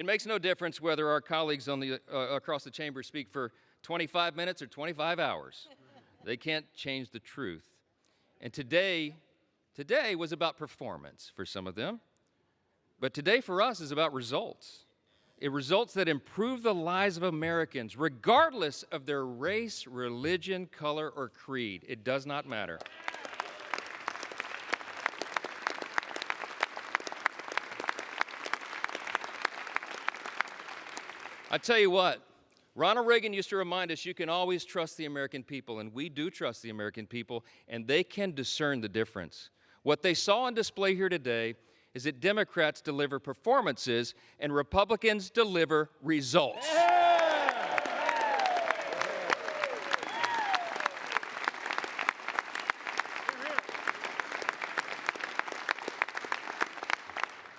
It makes no difference whether our colleagues on across the chamber speak for 25 minutes or 25 hours. They can't change the truth. And today was about performance for some of them. But today for us is about results. Results that improve the lives of Americans, regardless of their race, religion, color, or creed. It does not matter. I tell you what, Ronald Reagan used to remind us you can always trust the American people, and we do trust the American people, and they can discern the difference. What they saw on display here today is that Democrats deliver performances and Republicans deliver results.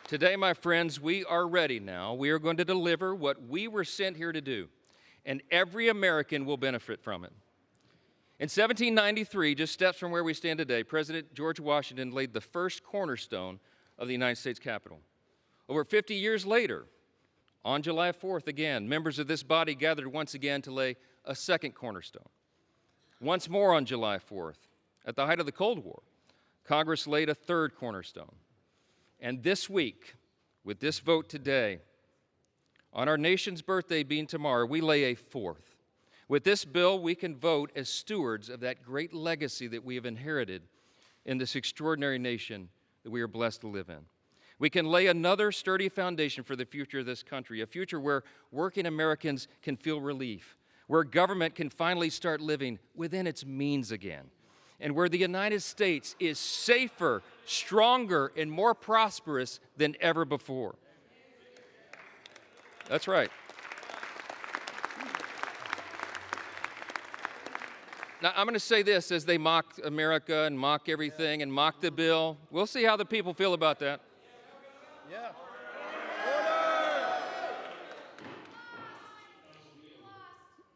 Today, my friends, we are ready now. We are going to deliver what we were sent here to do, and every American will benefit from it. In 1793, just steps from where we stand today, President George Washington laid the first cornerstone of the United States Capitol. Over 50 years later, on July 4th again, members of this body gathered once again to lay a second cornerstone. Once more on July 4th, at the height of the Cold War, Congress laid a third cornerstone. And this week, with this vote today, on our nation's birthday being tomorrow, we lay a fourth. With this bill, we can vote as stewards of that great legacy that we have inherited in this extraordinary nation that we are blessed to live in. We can lay another sturdy foundation for the future of this country, a future where working Americans can feel relief, where government can finally start living within its means again, and where the United States is safer, stronger, and more prosperous than ever before. That's right. Now, I'm going to say this as they mock America and mock everything and mock the bill. We'll see how the people feel about that. Yeah.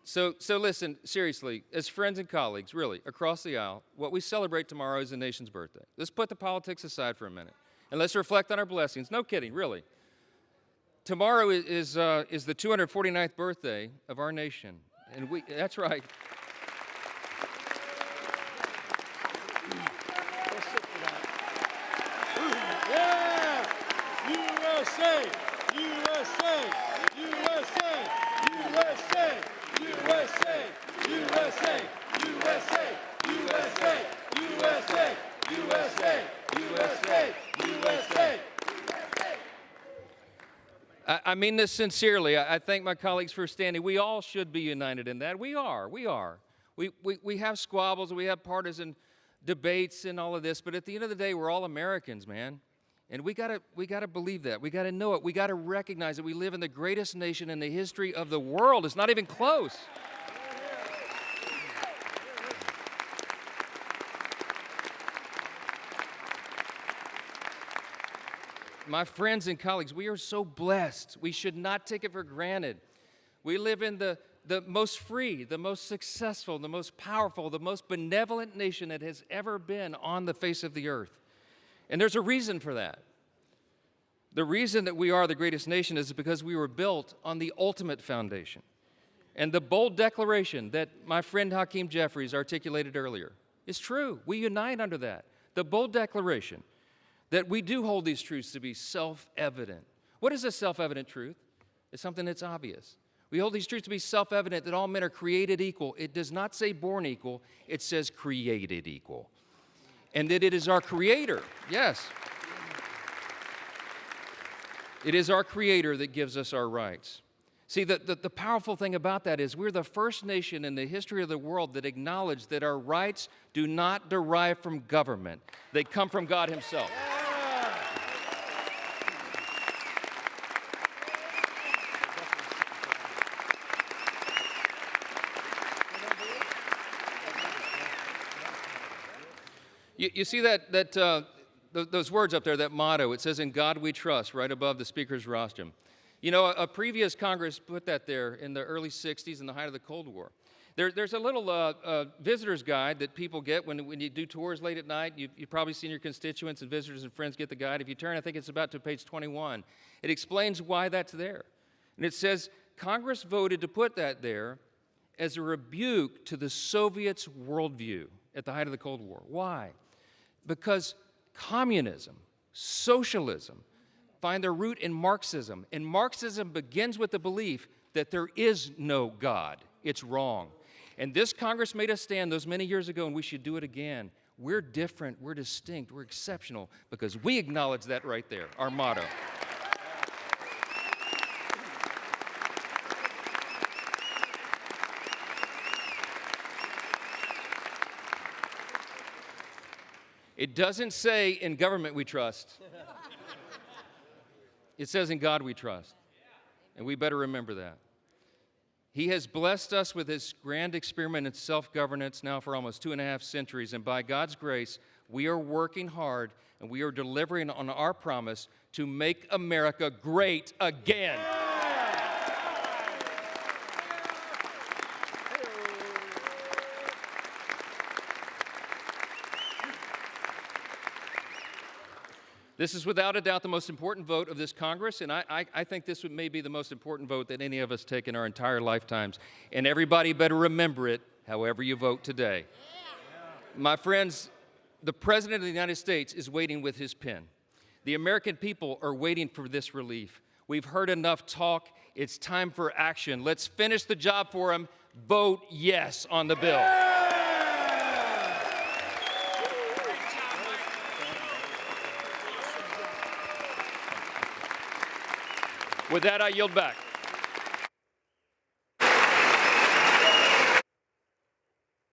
So listen, seriously, as friends and colleagues, really, across the aisle, what we celebrate tomorrow is the nation's birthday. Let's put the politics aside for a minute, and let's reflect on our blessings. No kidding, really. Tomorrow is the 249th birthday of our nation, and that's right. USA! USA! USA! USA! USA! USA! USA! USA! USA! USA! USA! USA! I mean this sincerely. I thank my colleagues for standing. We all should be united in that. We are. We have squabbles, we have partisan debates and all of this, but at the end of the day, we're all Americans, man. And we gotta believe that. We gotta know it. We gotta recognize that we live in the greatest nation in the history of the world. It's not even close. My friends and colleagues, we are so blessed. We should not take it for granted. We live in the most free, the most successful, the most powerful, the most benevolent nation that has ever been on the face of the earth. And there's a reason for that. The reason that we are the greatest nation is because we were built on the ultimate foundation. And the bold declaration that my friend Hakeem Jeffries articulated earlier is true. We unite under that. The bold declaration that we do hold these truths to be self-evident. What is a self-evident truth? It's something that's obvious. We hold these truths to be self-evident that all men are created equal. It does not say born equal, it says created equal. And that it is our Creator, yes. It is our Creator that gives us our rights. See, the powerful thing about that is we're the first nation in the history of the world that acknowledged that our rights do not derive from government. They come from God Himself. You see those words up there, that motto, it says, "In God we trust," right above the speaker's rostrum. You know, a previous Congress put that there in the early 60s in the height of the Cold War. There's a little visitor's guide that people get when you do tours late at night. You've probably seen your constituents and visitors and friends get the guide. If you turn, I think it's about to page 21. It explains why that's there. And it says Congress voted to put that there as a rebuke to the Soviets' worldview at the height of the Cold War. Why? Because communism, socialism, find their root in Marxism. And Marxism begins with the belief that there is no God. It's wrong. And this Congress made a stand those many years ago, and we should do it again. We're different, we're distinct, we're exceptional, because we acknowledge that right there, our motto. It doesn't say in government we trust. It says in God we trust. And we better remember that. He has blessed us with his grand experiment in self-governance now for almost 2.5 centuries. And by God's grace, we are working hard and we are delivering on our promise to make America great again. This is without a doubt the most important vote of this Congress, and I think this may be the most important vote that any of us take in our entire lifetimes. And everybody better remember it, however you vote today. My friends, the President of the United States is waiting with his pen. The American people are waiting for this relief. We've heard enough talk. It's time for action. Let's finish the job for him. Vote yes on the bill. With that, I yield back.